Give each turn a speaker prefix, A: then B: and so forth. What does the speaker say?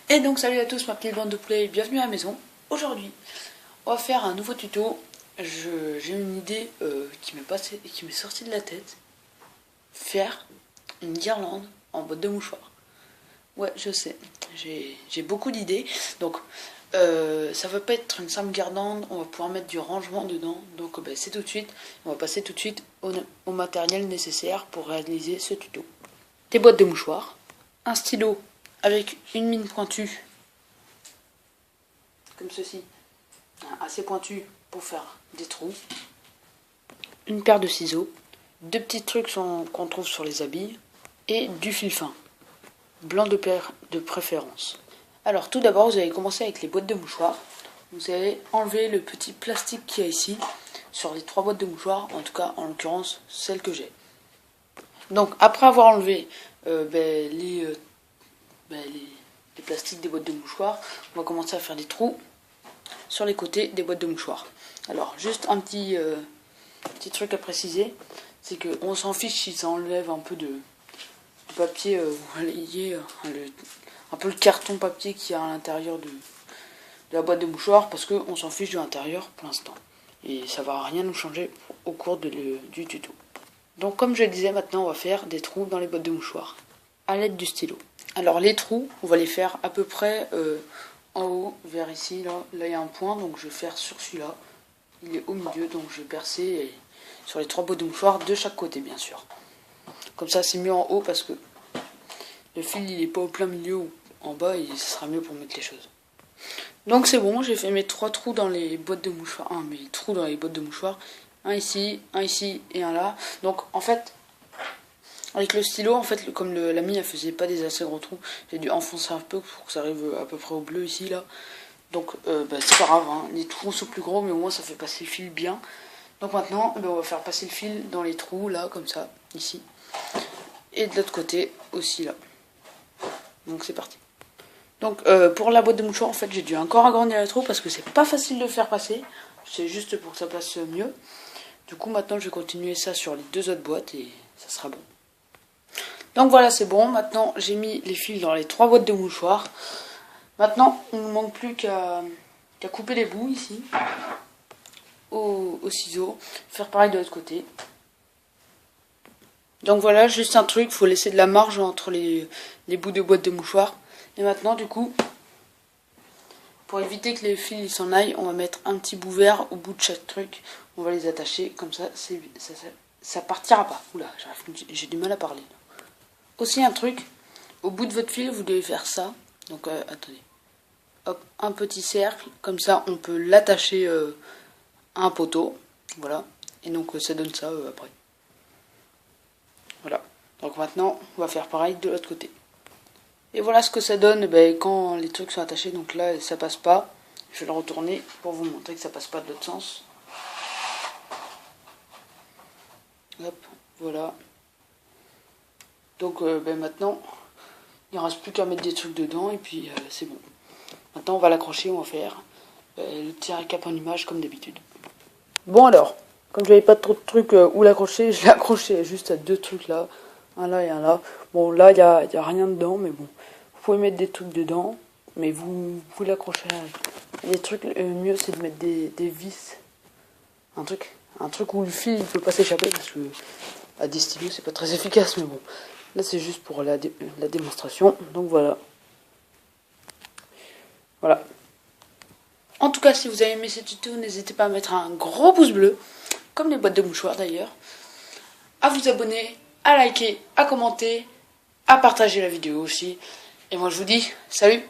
A: Et donc salut à tous ma petite bande de play, bienvenue à la maison. Aujourd'hui on va faire un nouveau tuto. J'ai une idée qui m'est sortie de la tête. Faire une guirlande en boîte de mouchoirs. Ouais, je sais, j'ai beaucoup d'idées. Donc ça va pas être une simple guirlande, on va pouvoir mettre du rangement dedans. Donc c'est tout de suite, on va passer tout de suite au matériel nécessaire pour réaliser ce tuto. Des boîtes de mouchoirs, un stylo avec une mine pointue comme ceci, assez pointu pour faire des trous, une paire de ciseaux, deux petits trucs qu'on trouve sur les habits, et du fil fin, blanc de préférence. Alors tout d'abord vous allez commencer avec les boîtes de mouchoirs. Vous allez enlever le petit plastique qu'il y a ici, sur les trois boîtes de mouchoirs, en tout cas en l'occurrence celle que j'ai. Donc après avoir enlevé les plastiques des boîtes de mouchoirs, on va commencer à faire des trous sur les côtés des boîtes de mouchoirs. Alors juste un petit truc à préciser, c'est qu'on s'en fiche si ça enlève un peu de papier, un peu le carton papier qu'il y a à l'intérieur de la boîte de mouchoirs, parce qu'on s'en fiche de l'intérieur pour l'instant. Et ça va rien nous changer au cours du tuto. Donc comme je le disais, maintenant on va faire des trous dans les boîtes de mouchoirs à l'aide du stylo. Alors les trous, on va les faire à peu près en haut, vers ici, là il y a un point, donc je vais faire sur celui-là. Il est au milieu, donc je vais percer sur les trois boîtes de mouchoirs de chaque côté, bien sûr. Comme ça c'est mieux en haut, parce que le fil il est pas au plein milieu ou en bas, et ce sera mieux pour mettre les choses. Donc c'est bon, j'ai fait mes trois trous dans les boîtes de mouchoirs, mes trous dans les boîtes de mouchoirs, un ici et un là. Donc en fait, avec le stylo, en fait, comme la mine elle faisait pas des assez gros trous, j'ai dû enfoncer un peu pour que ça arrive à peu près au bleu ici, là. Donc c'est pas grave, hein. Les trous sont plus gros, mais au moins ça fait passer le fil bien. Donc maintenant, on va faire passer le fil dans les trous, là, comme ça, ici. Et de l'autre côté, aussi, là. Donc c'est parti. Donc pour la boîte de mouchoirs, en fait, j'ai dû encore agrandir les trous, parce que c'est pas facile de le faire passer. C'est juste pour que ça passe mieux. Du coup, maintenant, je vais continuer ça sur les deux autres boîtes, et ça sera bon. Donc voilà, c'est bon. Maintenant, j'ai mis les fils dans les trois boîtes de mouchoirs. Maintenant, il ne manque plus qu'à couper les bouts ici, au ciseau. Faire pareil de l'autre côté. Donc voilà, juste un truc, il faut laisser de la marge entre les bouts de boîte de mouchoirs. Et maintenant, du coup, pour éviter que les fils s'en aillent, on va mettre un petit bout vert au bout de chaque truc. On va les attacher, comme ça, ça partira pas. Oula, j'ai du mal à parler. Aussi un truc, au bout de votre fil, vous devez faire ça. Donc attendez. Hop, un petit cercle, comme ça on peut l'attacher à un poteau. Voilà. Et donc ça donne ça après. Voilà. Donc maintenant, on va faire pareil de l'autre côté. Et voilà ce que ça donne quand les trucs sont attachés. Donc là, ça passe pas. Je vais le retourner pour vous montrer que ça passe pas de l'autre sens. Hop, voilà. Donc maintenant, il ne reste plus qu'à mettre des trucs dedans et puis c'est bon. Maintenant on va l'accrocher, on va faire le petit récap en image comme d'habitude. Bon alors, comme j'avais pas trop de trucs où l'accrocher, je l'ai accroché juste à deux trucs là. Un là et un là. Bon là il y a rien dedans, mais bon. Vous pouvez mettre des trucs dedans, mais vous l'accrochez. Les trucs, le mieux c'est de mettre des vis. Un truc où le fil ne peut pas s'échapper, parce que à des stylos c'est pas très efficace, mais bon. Là c'est juste pour la démonstration, donc voilà. Voilà. En tout cas, si vous avez aimé ce tuto, n'hésitez pas à mettre un gros pouce bleu, comme les boîtes de mouchoirs d'ailleurs, à vous abonner, à liker, à commenter, à partager la vidéo aussi. Et moi je vous dis, salut!